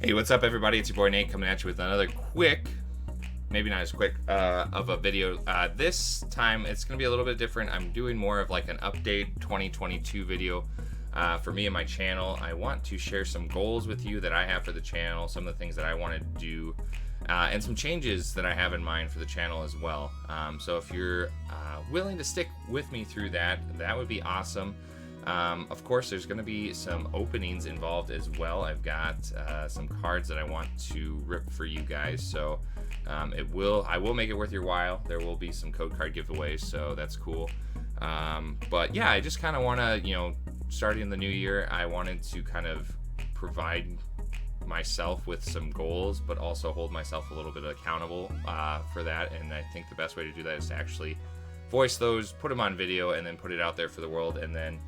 Hey, what's up, everybody? It's your boy Nate coming at you with another quick, maybe not as quick, of a video. This time it's going to be a little bit different. I'm doing more of like an update 2022 video for me and my channel. I want to share some goals with you that I have for the channel, some of the things that I want to do, and some changes that I have in mind for the channel as well. So if you're willing to stick with me through that, that would be awesome. Of course, there's going to be some openings involved as well. I've got some cards that I want to rip for you guys, so I will make it worth your while. There will be some code card giveaways, so that's cool. But yeah, I just kind of want to, starting the new year, I wanted to kind of provide myself with some goals, but also hold myself a little bit accountable for that. And I think the best way to do that is to actually voice those, put them on video, and then put it out there for the world, and then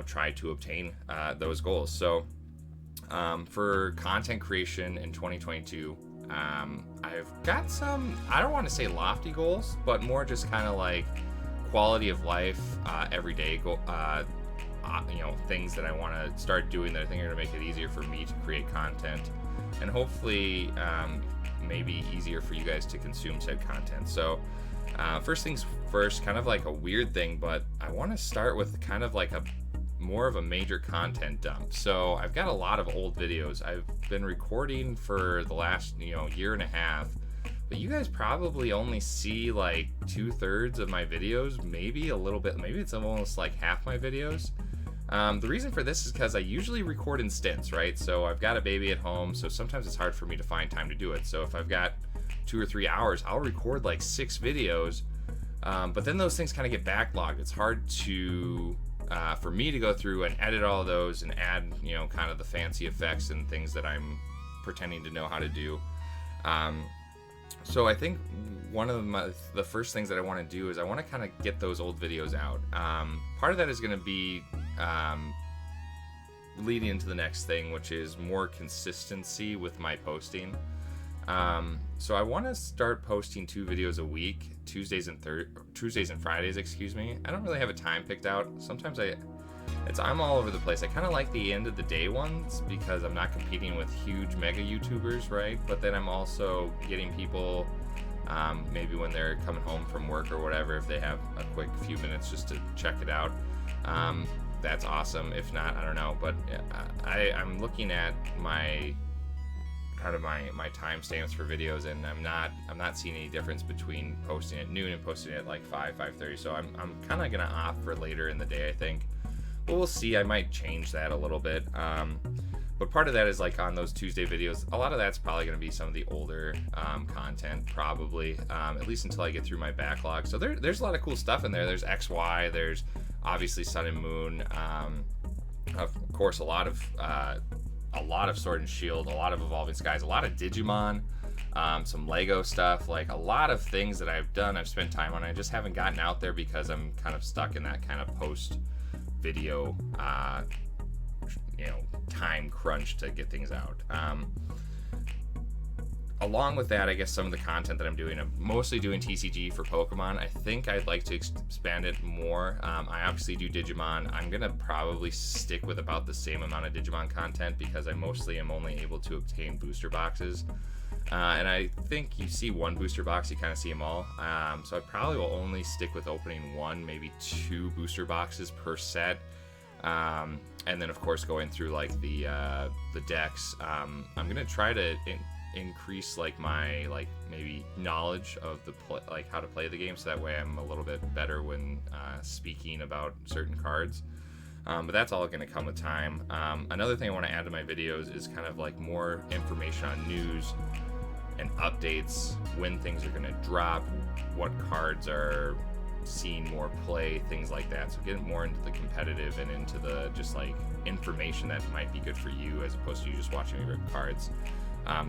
try to obtain those goals. So for content creation in 2022, I've got some, I don't want to say lofty goals, but more just kind of like quality of life, everyday goal, things that I want to start doing that I think are going to make it easier for me to create content, and hopefully maybe easier for you guys to consume said content. So first things first, kind of like a weird thing, but I want to start with kind of like more of a major content dump. So I've got a lot of old videos. I've been recording for the last year and a half, but you guys probably only see like 2/3 of my videos, maybe a little bit, maybe it's almost like half my videos. The reason for this is because I usually record in stints, right? So I've got a baby at home, so sometimes it's hard for me to find time to do it. So if I've got 2 or 3 hours, I'll record like 6 videos, but then those things kind of get backlogged. It's hard to for me to go through and edit all of those and add kind of the fancy effects and things that I'm pretending to know how to do. So I think one of the first things that I want to do is I want to kind of get those old videos out. Part of that is going to be leading into the next thing, which is more consistency with my posting. So I want to start posting 2 videos a week, Tuesdays and Fridays, excuse me. I don't really have a time picked out. Sometimes I'm all over the place. I kind of like the end of the day ones because I'm not competing with huge mega YouTubers, right? But then I'm also getting people, maybe when they're coming home from work or whatever, if they have a quick few minutes just to check it out. That's awesome. If not, I don't know. But I'm looking at my timestamps for videos, and I'm not seeing any difference between posting at noon and posting at like 5:30. So I'm kind of gonna opt for later in the day, I think. But we'll see. I might change that a little bit. But part of that is like on those Tuesday videos, a lot of that's probably going to be some of the older content, probably, at least until I get through my backlog. So there's a lot of cool stuff in there. There's XY, there's obviously Sun and Moon, of course a lot of Sword and Shield, a lot of Evolving Skies, a lot of Digimon, some Lego stuff, like a lot of things that I've done, I've spent time on. I just haven't gotten out there because I'm kind of stuck in that kind of post video time crunch to get things out. Along with that, I guess some of the content that I'm doing, I'm mostly doing TCG for Pokemon. I think I'd like to expand it more. I obviously do Digimon. I'm gonna probably stick with about the same amount of Digimon content because I mostly am only able to obtain booster boxes. And I think you see one booster box, you kind of see them all. So I probably will only stick with opening 1, maybe 2 booster boxes per set. And then of course going through like the decks. I'm gonna try to increase like my maybe knowledge of like how to play the game, so that way I'm a little bit better when speaking about certain cards. But that's all going to come with time. Another thing I want to add to my videos is kind of like more information on news and updates, when things are going to drop, what cards are seeing more play, things like that. So getting more into the competitive and into the just like information that might be good for you as opposed to you just watching me rip cards.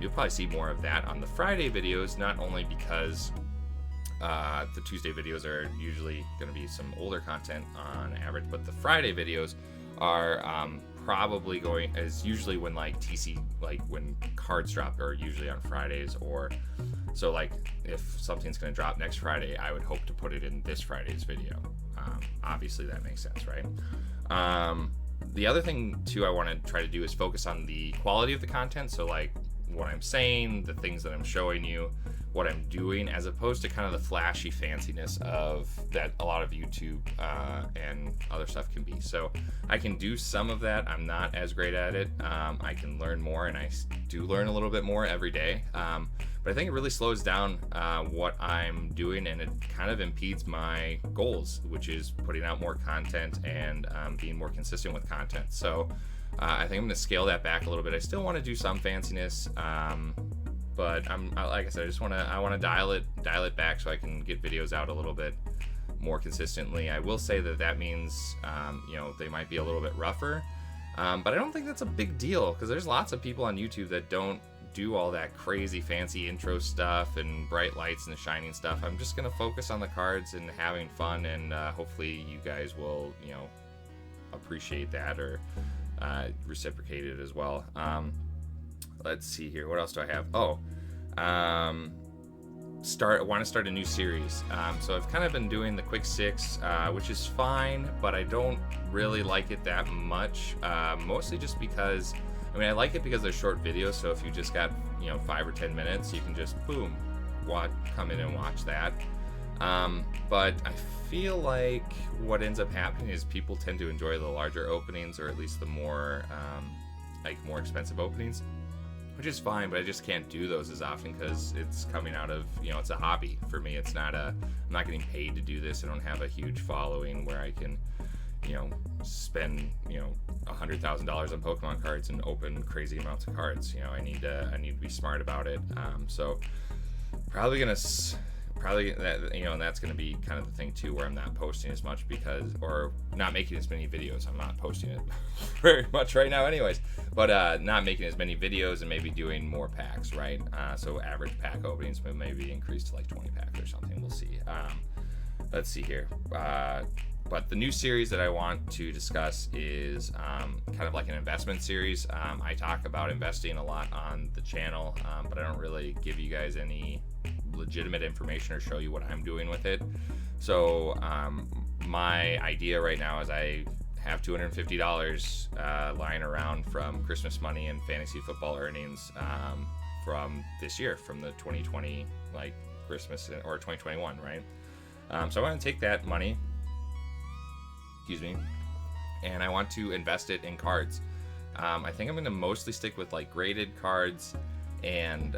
You'll probably see more of that on the Friday videos, not only because the Tuesday videos are usually going to be some older content on average, but the Friday videos are probably is usually when like when cards drop, are usually on Fridays, or so like if something's going to drop next Friday, I would hope to put it in this Friday's video. Obviously that makes sense, right? The other thing too I want to try to do is focus on the quality of the content. So like what I'm saying, the things that I'm showing you, what I'm doing, as opposed to kind of the flashy fanciness of that a lot of YouTube and other stuff can be. So I can do some of that. I'm not as great at it. I can learn more, and I do learn a little bit more every day. But I think it really slows down what I'm doing, and it kind of impedes my goals, which is putting out more content and being more consistent with content. So I think I'm going to scale that back a little bit. I still want to do some fanciness, but like I said, I want to dial it back so I can get videos out a little bit more consistently. I will say that means they might be a little bit rougher, but I don't think that's a big deal, because there's lots of people on YouTube that don't do all that crazy fancy intro stuff and bright lights and shining stuff. I'm just gonna focus on the cards and having fun, and hopefully you guys will appreciate that or reciprocate it as well. Let's see here, what else do I have? I want to start a new series. So I've kind of been doing the quick six, which is fine, but I don't really like it that much, mostly just because I like it because they're short videos. So if you just got 5 or 10 minutes, you can just boom, come in and watch that. But I feel like what ends up happening is people tend to enjoy the larger openings, or at least the more more expensive openings, which is fine, but I just can't do those as often because it's coming out of, it's a hobby for me. It's not I'm not getting paid to do this. I don't have a huge following where I can, spend, $100,000 on Pokemon cards and open crazy amounts of cards. I need to be smart about it. So probably that, and that's going to be kind of the thing too, where I'm not posting as much or not making as many videos. I'm not posting it very much right now anyways, but not making as many videos and maybe doing more packs, right? So average pack openings maybe increase to like 20 packs or something. We'll see. Let's see here. But the new series that I want to discuss is kind of like an investment series. I talk about investing a lot on the channel, but I don't really give you guys any legitimate information or show you what I'm doing with it. So my idea right now is I have $250 lying around from Christmas money and fantasy football earnings from this year, from the 2020 Christmas or 2021, right? So I want to take that money, and I want to invest it in cards. I think I'm going to mostly stick with graded cards and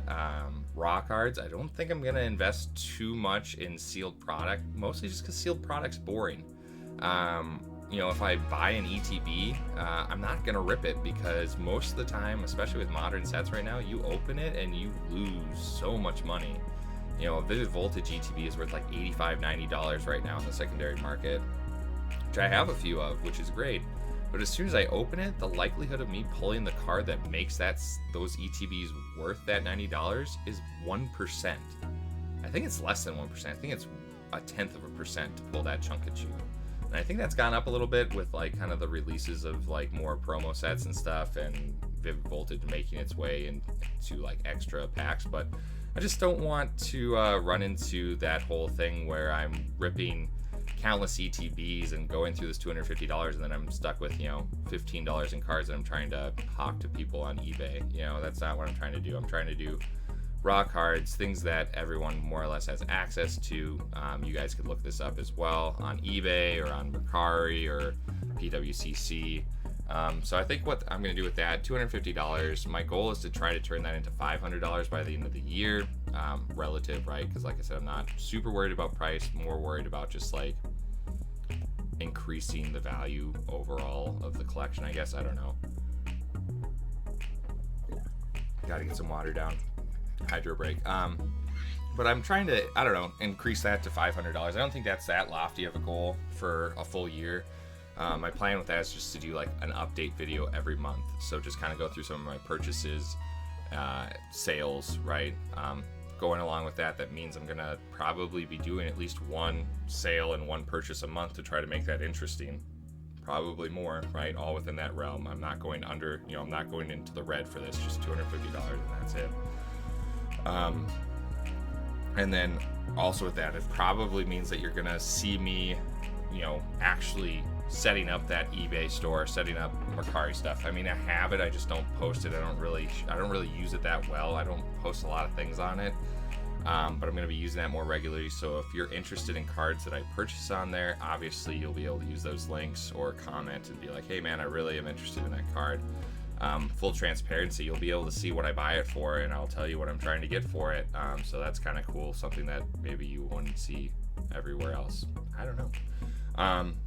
raw cards. I don't think I'm going to invest too much in sealed product, mostly just because sealed product's boring. If I buy an ETB, I'm not going to rip it, because most of the time, especially with modern sets right now, you open it and you lose so much money. A Vivid Voltage ETB is worth $85, $90 right now in the secondary market, which I have a few of, which is great. But as soon as I open it, the likelihood of me pulling the card that makes those ETBs worth that $90 is 1%. I think it's less than 1%. I think it's 0.1% to pull that chunk at you. And I think that's gone up a little bit with kind of the releases of more promo sets and stuff, and Vivid Voltage making its way into extra packs. But I just don't want to run into that whole thing where I'm ripping countless ETBs and going through this $250, and then I'm stuck with $15 in cards that I'm trying to hawk to people on eBay. That's not what I'm trying to do. I'm trying to do raw cards, things that everyone more or less has access to. You guys could look this up as well on eBay or on Mercari or PWCC. So I think what I'm going to do with that, $250, my goal is to try to turn that into $500 by the end of the year. Relative, right? Because like I said, I'm not super worried about price, more worried about just increasing the value overall of the collection, I guess. I don't know. Gotta get some water down. Hydro break. But I'm trying to, increase that to $500. I don't think that's that lofty of a goal for a full year. My plan with that is just to do an update video every month. So just kind of go through some of my purchases, sales, right? Going along with that means I'm going to probably be doing at least one sale and one purchase a month to try to make that interesting. Probably more, right? All within that realm. I'm not going under, I'm not going into the red for this, just $250 and that's it. And then also with that, it probably means that you're going to see me, actually setting up that eBay store, setting up Mercari stuff. I mean, I have it, I just don't post it. I don't really use it that well. I don't post a lot of things on it. But I'm going to be using that more regularly. So if you're interested in cards that I purchase on there, obviously you'll be able to use those links or comment and be like, hey man, I really am interested in that card. Full transparency, you'll be able to see what I buy it for, and I'll tell you what I'm trying to get for it. So that's kind of cool, something that maybe you wouldn't see everywhere else. I don't know.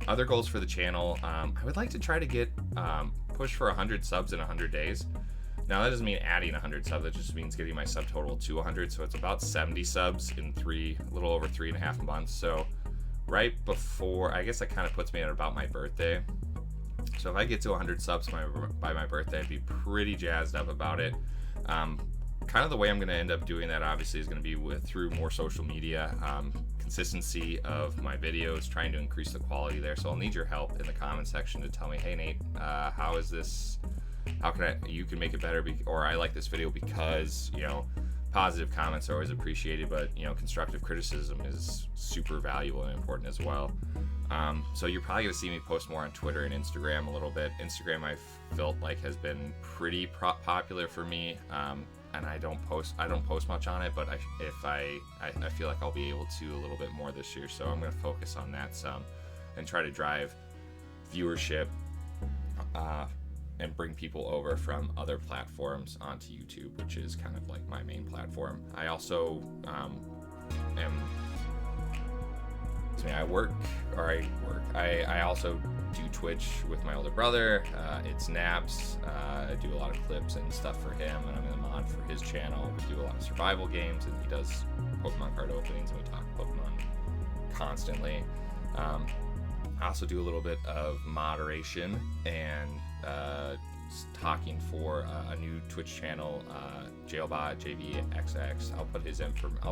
Other goals for the channel, I would like to try to get push for 100 subs in 100 days. Now that doesn't mean adding 100 subs, that just means getting my sub total to 100. So it's about 70 subs in a little over 3.5 months. So right before, I guess that kind of puts me at about my birthday. So if I get to 100 subs by my birthday, I'd be pretty jazzed up about it. Kind of the way I'm going to end up doing that, obviously, is going to be through more social media, consistency of my videos, trying to increase the quality there. So I'll need your help in the comment section to tell me, hey Nate, how is this? How can you can make it better? Or I like this video because, you know, positive comments are always appreciated, but, you know, constructive criticism is super valuable and important as well. So you're probably gonna see me post more on Twitter and Instagram a little bit. Instagram, I felt like, has been pretty popular for me, and I don't post much on it, but I feel like I'll be able to a little bit more this year. So I'm gonna focus on that some and try to drive viewership and bring people over from other platforms onto YouTube, which is kind of like my main platform. I also I also do Twitch with my older brother. ItsNapz. I do a lot of clips and stuff for him, and I'm in the mod for his channel. We do a lot of survival games, and he does Pokemon card openings, and we talk Pokemon constantly. I also do a little bit of moderation and talking for a new Twitch channel, Jailbot JVXX. I'll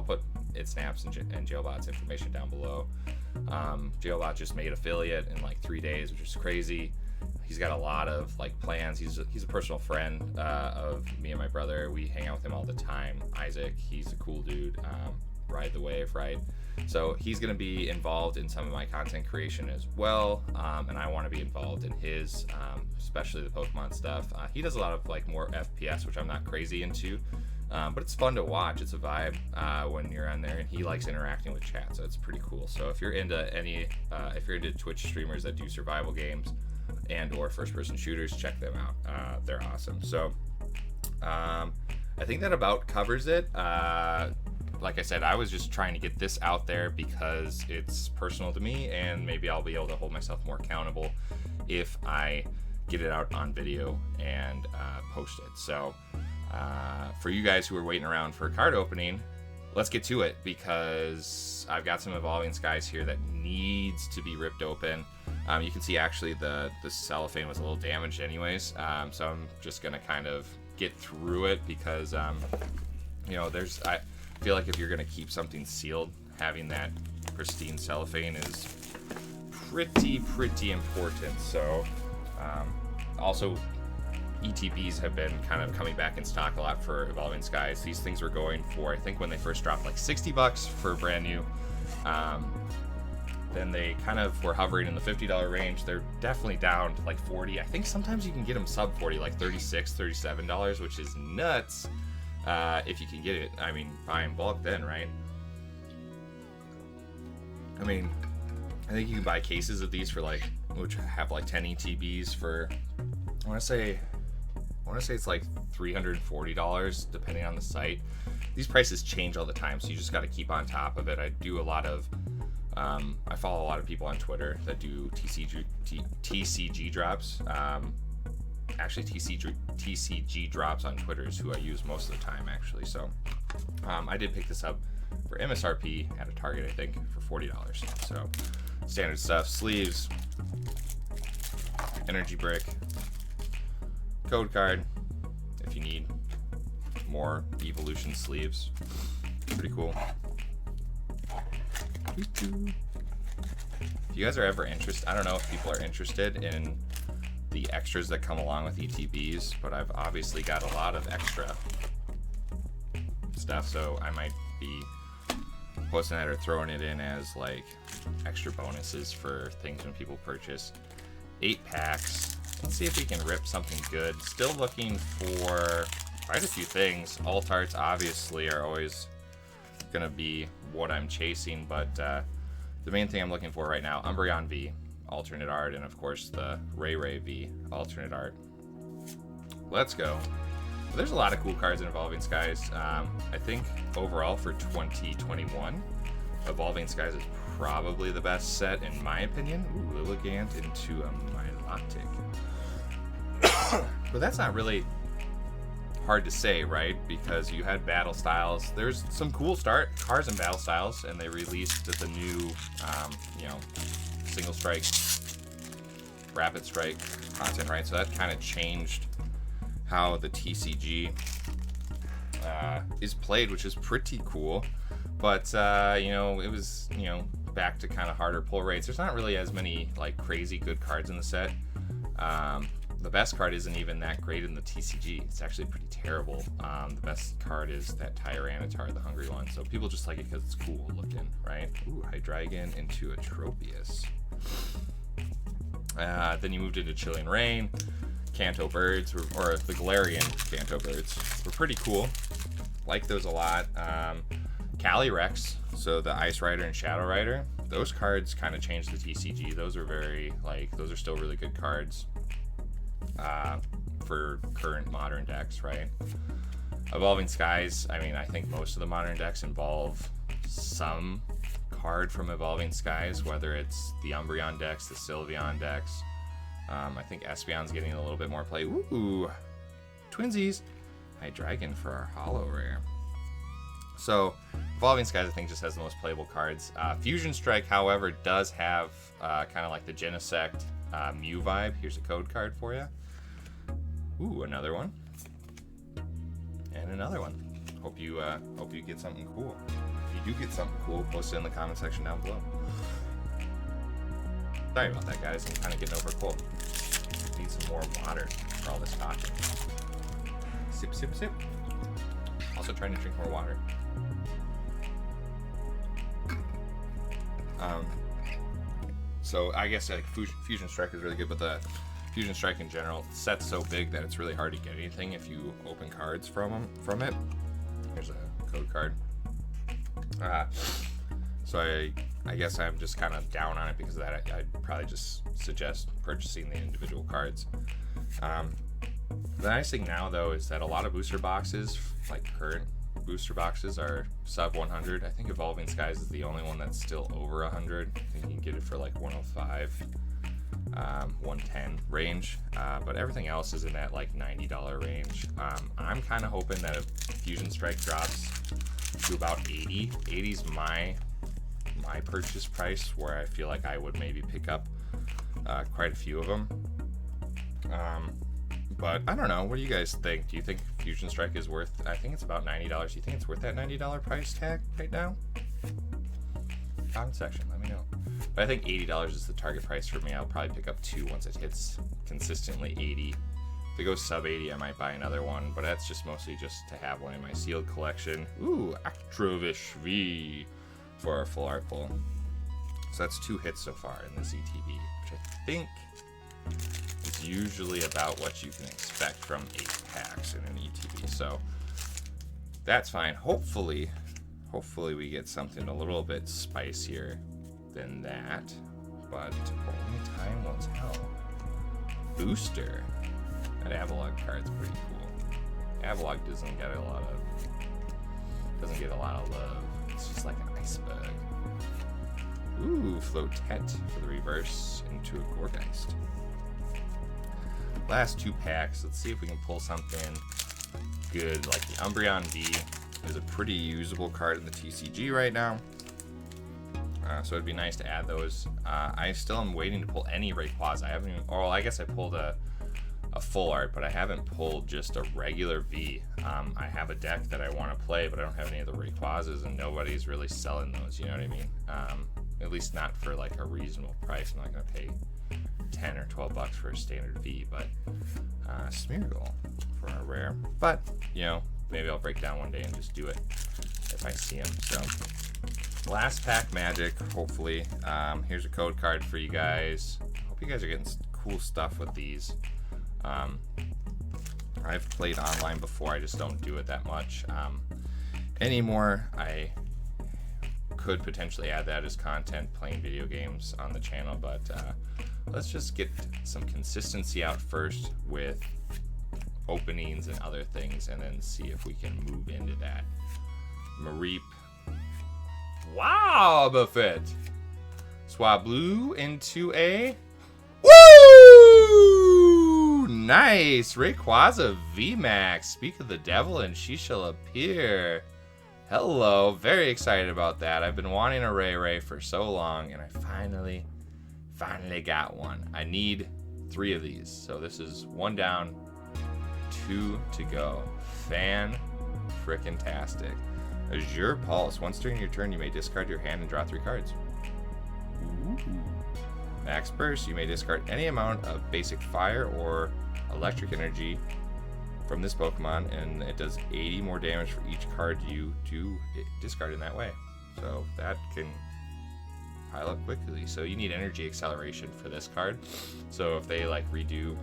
put ItsNapz and Jailbot's information down below. Jailbot just made affiliate in like 3 days, which is crazy. He's got a lot of like plans. He's a personal friend of me and my brother. We hang out with him all the time. Isaac, he's a cool dude. Ride the wave, right? So he's going to be involved in some of my content creation as well, and I want to be involved in his, especially the Pokemon stuff. He does a lot of like more FPS, which I'm not crazy into, but it's fun to watch. It's a vibe when you're on there, and he likes interacting with chat, so it's pretty cool. So if you're into if you're into Twitch streamers that do survival games and or first-person shooters, check them out. They're awesome. So I think that about covers it. Like I said, I was just trying to get this out there because it's personal to me, and maybe I'll be able to hold myself more accountable if I get it out on video and post it. So for you guys who are waiting around for a card opening, let's get to it, because I've got some Evolving Skies here that needs to be ripped open. You can see actually the cellophane was a little damaged anyways, so I'm just gonna kind of get through it because you know, I feel like if you're gonna keep something sealed, having that pristine cellophane is pretty important. So also ETBs have been kind of coming back in stock a lot for Evolving Skies. These things were going for, I think when they first dropped, like $60 for brand new. Then they kind of were hovering in the $50 range. They're definitely down to like 40. I think sometimes you can get them sub 40, like $36, $37, which is nuts. If you can get it. I mean, buy in bulk then, right? I mean, I think you can buy cases of these for like, which have like 10 ETBs for, I want to say it's like $340 depending on the site. These prices change all the time, so you just got to keep on top of it. I do a lot of, I follow a lot of people on Twitter that do TCG drops. Actually, TCG drops on Twitter is who I use most of the time, actually. So I did pick this up for MSRP at a Target, I think, for $40. So standard stuff: sleeves, energy brick, code card if you need more evolution sleeves. Pretty cool. If you guys are ever interested, I don't know if people are interested in the extras that come along with ETBs, but I've obviously got a lot of extra stuff, so I might be posting that or throwing it in as like extra bonuses for things when people purchase. 8 packs. Let's see if we can rip something good. Still looking for quite a few things. Alt arts obviously are always gonna be what I'm chasing, but the main thing I'm looking for right now, Umbreon V, alternate art, and of course the Ray V, alternate art. Let's go. There's a lot of cool cards in Evolving Skies. I think overall for 2021, Evolving Skies is probably the best set in my opinion. Ooh, Lilligant into a Milotic. But that's not really hard to say, right? Because you had battle styles. There's some cool cards in battle styles, and they released the new, single strike, rapid strike content, right? So that kind of changed how the TCG is played, which is pretty cool. But it was back to kind of harder pull rates. There's not really as many like crazy good cards in the set. The best card isn't even that great in the TCG. It's actually pretty terrible. The best card is that Tyranitar, the hungry one. So people just like it because it's cool looking, right? Ooh, Hydreigon into a Tropius. Then you moved into Chilling Rain. Kanto Birds, or the Galarian Kanto Birds, were pretty cool. Like those a lot. Calyrex, so the Ice Rider and Shadow Rider. Those cards kind of changed the TCG. Those are those are still really good cards. For current modern decks, right? Evolving Skies, I mean, I think most of the modern decks involve some card from Evolving Skies, whether it's the Umbreon decks, the Sylveon decks. I think Espeon's getting a little bit more play. Ooh, twinsies. Hydreigon for our holo rare. So, Evolving Skies, I think, just has the most playable cards. Fusion Strike, however, does have kind of like the Genesect Mew vibe. Here's a code card for you. Ooh, another one. And another one. Hope you get something cool. If you do get something cool, post it in the comment section down below. Sorry about that, guys. I'm kind of getting over a cold. Need some more water for all this talking. Sip, sip, sip. Also trying to drink more water. So I guess like Fusion Strike is really good, but the Fusion Strike in general, the set's so big that it's really hard to get anything if you open cards from it. Here's a code card. So I guess I'm just kind of down on it because of that. I'd probably just suggest purchasing the individual cards. The nice thing now, though, is that a lot of booster boxes, like current booster boxes, are sub 100. I think Evolving Skies is the only one that's still over 100. I think you can get it for like 105, 110 range. But everything else is in that like $90 range. I'm kind of hoping that if Fusion Strike drops to about 80, 80's my purchase price, where I feel like I would maybe pick up quite a few of them. But I don't know. What do you guys think? Do you think Fusion Strike is worth? I think it's about $90. Do you think it's worth that $90 price tag right now? Comment section. Let me know. But I think $80 is the target price for me. I'll probably pick up 2 once it hits consistently 80. If it goes sub 80, I might buy another one. But that's just mostly just to have one in my sealed collection. Ooh, Actrovish V for our full art pull. So that's 2 hits so far in this ETB, which I think is usually about what you can expect from 8 packs in an ETB. So that's fine. Hopefully we get something a little bit spicier than that, but only time will tell. Booster. That Avalog card's pretty cool. Avalog doesn't get a lot of love. It's just like an iceberg. Ooh, Flotet for the reverse into a Gorgeist. Last 2 packs. Let's see if we can pull something good. Like the Umbreon V is a pretty usable card in the TCG right now. So it'd be nice to add those. I still am waiting to pull any Rayquaza. I haven't even, or I guess I pulled a full art, but I haven't pulled just a regular V. I have a deck that I want to play, but I don't have any of the Rayquazas, and nobody's really selling those, you know what I mean? At least not for like a reasonable price. I'm not going to pay 10 or 12 bucks for a standard V, but Smeargle for our rare. But, you know, maybe I'll break down one day and just do it if I see him. So, last pack magic, hopefully. Here's a code card for you guys. Hope you guys are getting cool stuff with these. I've played online before, I just don't do it that much anymore. I could potentially add that as content, playing video games on the channel, but let's just get some consistency out first with openings and other things, and then see if we can move into that. Mareep. Wow, Buffett. Swablu into a... Woo! Nice! Rayquaza VMAX. Speak of the devil and she shall appear. Hello. Very excited about that. I've been wanting a Ray for so long, and I finally got one. I need 3 of these. So this is 1 down, 2 to go. Fan-frickin-tastic. Azure Pulse. Once during your turn, you may discard your hand and draw 3 cards. Ooh. Max Burst. You may discard any amount of basic fire or electric energy from this Pokemon, and it does 80 more damage for each card you do discard in that way. So that can pile up quickly. So you need energy acceleration for this card. So if they like redo,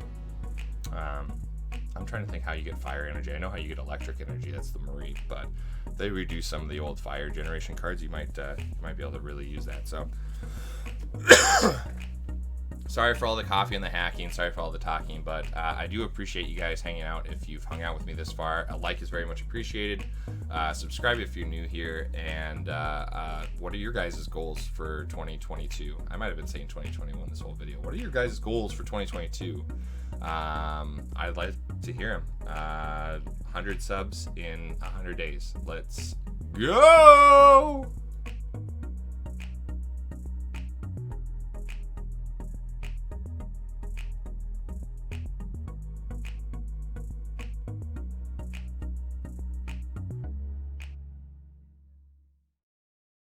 I'm trying to think how you get fire energy. I know how you get electric energy. That's the Mareep, but if they redo some of the old fire generation cards, you might be able to really use that. So sorry for all the coffee and the hacking. Sorry for all the talking, but I do appreciate you guys hanging out. If you've hung out with me this far, a like is very much appreciated. Subscribe if you're new here. And what are your guys' goals for 2022? I might have been saying 2021 this whole video. What are your guys' goals for 2022? I'd like to hear them. 100 subs in 100 days. Let's go!